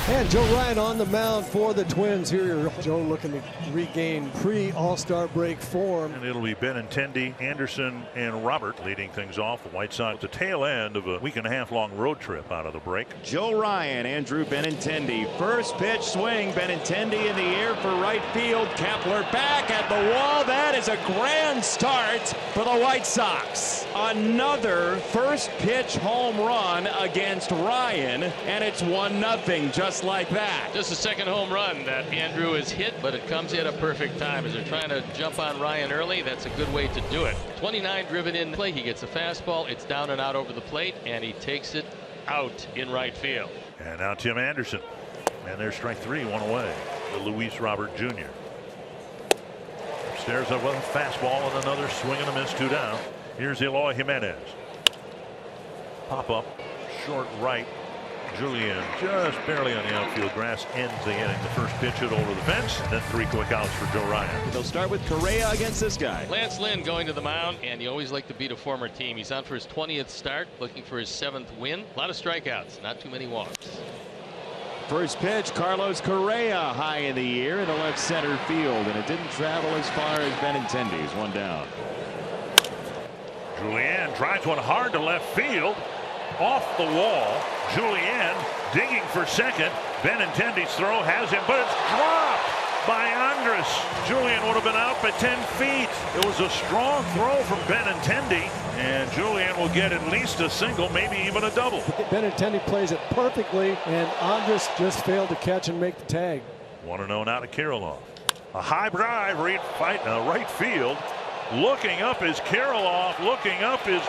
And Joe Ryan on the mound for the Twins here. Joe looking to regain pre-All-Star break form. And it'll be Benintendi, Anderson, and Robert leading things off. The White Sox, the tail end of a week-and-a-half long road trip out of the break. Joe Ryan, Andrew Benintendi. First pitch swing. Benintendi in the air for right field. Kepler back at the wall. That is a grand start for the White Sox. Another first pitch home run against Ryan, and it's 1-0 just like that. Just a second home run that Andrew has hit, but it comes at a perfect time as they're trying to jump on Ryan early. That's a good way to do it. 29 driven in play. He gets a fastball. It's down and out over the plate, and he takes it out in right field. And now Tim Anderson. And there's strike three, one away. The Luis Robert Jr. Stares up with a fastball and another swing and a miss, 2 down. Here's Eloy Jimenez. Pop up, short right. Julian just barely on the outfield grass, ends the inning. The first pitch hit over the fence, then 3 quick outs for Joe Ryan. They'll start with Correa against this guy. Lance Lynn going to the mound, and you always like to beat a former team. He's on for his 20th start, looking for his 7th win. A lot of strikeouts, not too many walks. First pitch, Carlos Correa high in the air in the left center field, and it didn't travel as far as Benintendi's. 1 down. Julian drives one hard to left field. Off the wall. Julian digging for second. Benintendi's throw has him, but it's dropped by Andres. Julian would have been out by 10 feet. It was a strong throw from Benintendi, and Julian will get at least a single, maybe even a double. Benintendi plays it perfectly, and Andres just failed to catch and make the tag. 1-0 now to Kirilloff. A high drive, right field. Looking up is Kirilloff. Looking up is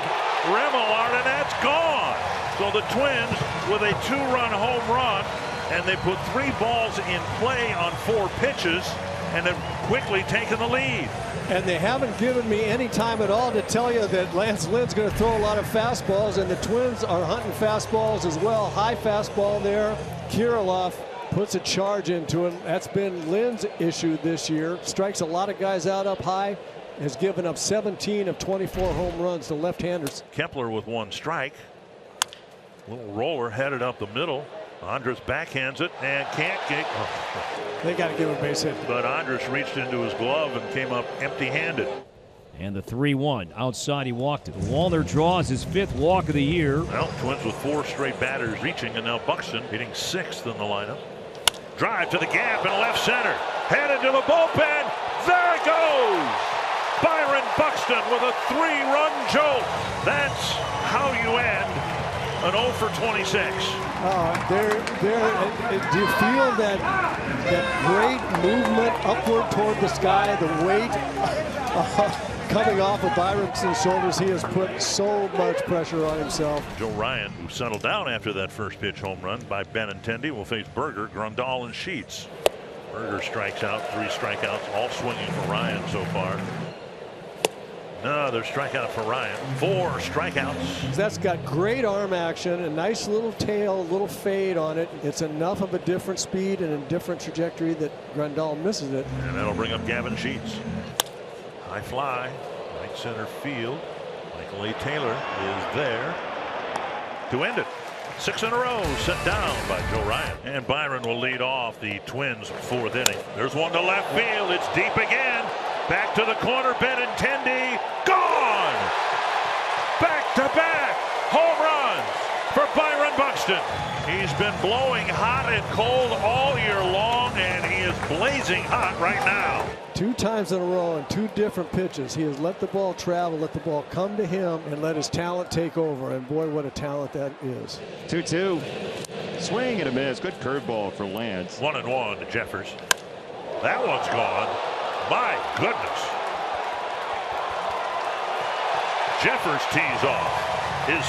Remillard, and that's gone. So the Twins with a 2-run home run, and they put 3 balls in play on 4 pitches, and have quickly taken the lead. And they haven't given me any time at all to tell you that Lance Lynn's going to throw a lot of fastballs, and the Twins are hunting fastballs as well. High fastball there. Kirilloff puts a charge into him. That's been Lynn's issue this year. Strikes a lot of guys out up high. Has given up 17 of 24 home runs to left-handers. Kepler with 1 strike. Little roller headed up the middle. Andres backhands it and can't get. They got to give him a base hit. But Andres reached into his glove and came up empty-handed. And the 3-1 outside, he walked it. Wallner draws his 5th walk of the year. Well, Twins with 4 straight batters reaching, and now Buxton hitting 6th in the lineup. Drive to the gap in left center. Headed to the bullpen. There it goes. Byron Buxton with a 3-run jolt. That's how you end an 0 for 26. Do you feel that great movement upward toward the sky, the weight coming off of Byron's shoulders? He has put so much pressure on himself. Joe Ryan, who settled down after that first pitch home run by Benintendi, will face Berger, Grandal, and Sheets. Berger strikes out, 3 strikeouts, all swinging for Ryan so far. Another strikeout for Ryan. 4 strikeouts. That's got great arm action, a nice little tail, a little fade on it. It's enough of a different speed and a different trajectory that Grandal misses it. And that'll bring up Gavin Sheets. High fly, right center field. Michael A. Taylor is there to end it. 6 in a row set down by Joe Ryan. And Byron will lead off the Twins' 4th inning. There's one to left field. It's deep again. Back to the corner. Benintendi gone. Back-to-back home runs for Byron Buxton. He's been blowing hot and cold all year long, and he is blazing hot right now. 2 times in a row on 2 different pitches. He has let the ball travel, let the ball come to him, and let his talent take over. And boy, what a talent that is. 2-2. Swing and a miss. Good curveball for Lance. 1-1 to Jeffers. That one's gone. My goodness. Jeffers tees off his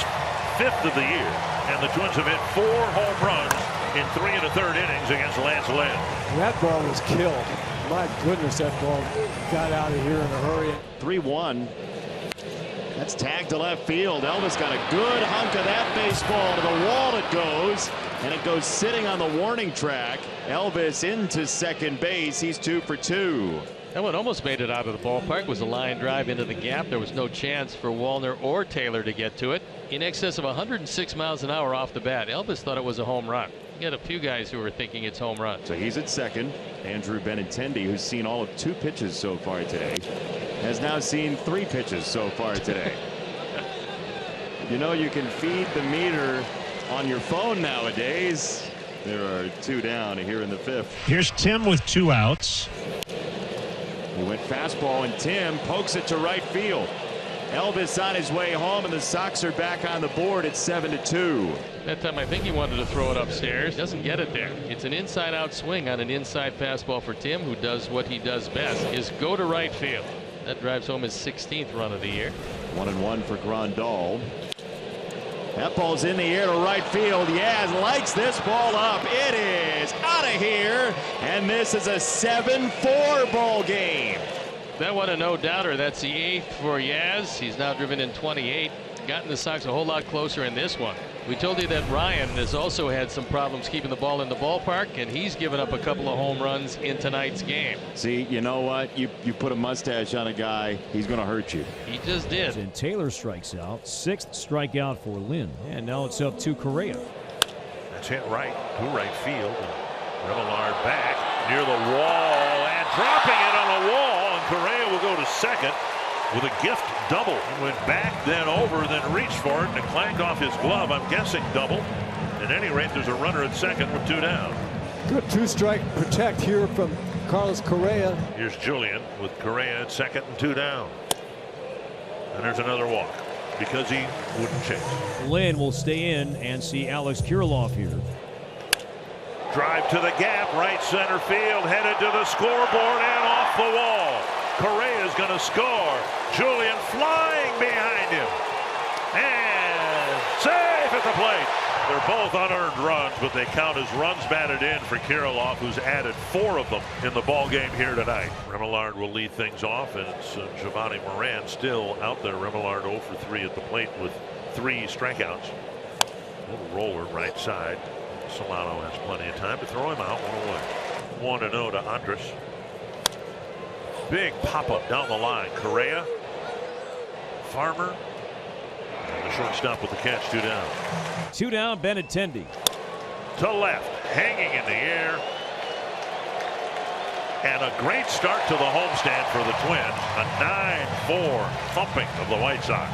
5th of the year, and the Twins have hit 4 home runs in 3 1/3 innings against Lance Lynn. That ball was killed. My goodness, that ball got out of here in a hurry. 3-1. That's tagged to left field. Elvis got a good hunk of that baseball. To the wall it goes, and it goes sitting on the warning track. Elvis into second base. He's 2 for 2. That one almost made it out of the ballpark. It was a line drive into the gap. There was no chance for Wallner or Taylor to get to it. In excess of 106 miles an hour off the bat. Elvis thought it was a home run. You got a few guys who were thinking it's home run. So he's at second. Andrew Benintendi, who's seen all of 2 pitches so far today, has now seen 3 pitches so far today. You know, you can feed the meter on your phone nowadays. There are 2 down here in the 5th. Here's Tim with 2 outs. He went fastball, and Tim pokes it to right field. Elvis on his way home, and the Sox are back on the board at 7-2. That time I think he wanted to throw it upstairs. Doesn't get it there. It's an inside-out swing on an inside fastball for Tim, who does what he does best, is go to right field. That drives home his 16th run of the year. 1-1 for Grandal. That ball's in the air to right field. Yaz lights this ball up. It is out of here, and this is a 7-4 ball game. That one a no-doubter. That's the 8th for Yaz. He's now driven in 28. Gotten the Sox a whole lot closer in this one. We told you that Ryan has also had some problems keeping the ball in the ballpark, and he's given up a couple of home runs in tonight's game. See, you know what? You put a mustache on a guy, he's going to hurt you. He just did. And Taylor strikes out. 6th strikeout for Lynn. And now it's up to Correa. That's hit right to right field. Remillard back near the wall and dropping it on the wall. And Correa will go to second with a gift double. He went back, then over, then reached for it, and it clanged off his glove. I'm guessing double. At any rate, there's a runner at second with 2 down. Good 2-strike protect here from Carlos Correa. Here's Julian with Correa at second and 2 down. And there's another walk because he wouldn't chase. Lynn will stay in and see Alex Kirilloff here. Drive to the gap, right center field, headed to the scoreboard and off the wall. Correa is going to score. Julian flying behind him. And safe at the plate. They're both unearned runs, but they count as runs batted in for Kirilloff, who's added 4 of them in the ball game here tonight. Remillard will lead things off, and it's Giovanni Moran still out there. Remillard 0 for 3 at the plate with 3 strikeouts. Little roller right side. Solano has plenty of time to throw him out. 1 away. 1-0 to Andres. Big pop-up down the line. Correa, Farmer, and the shortstop with the catch. 2 down. 2 down, Benintendi. To left, hanging in the air. And a great start to the homestand for the Twins. A 9-4 thumping of the White Sox.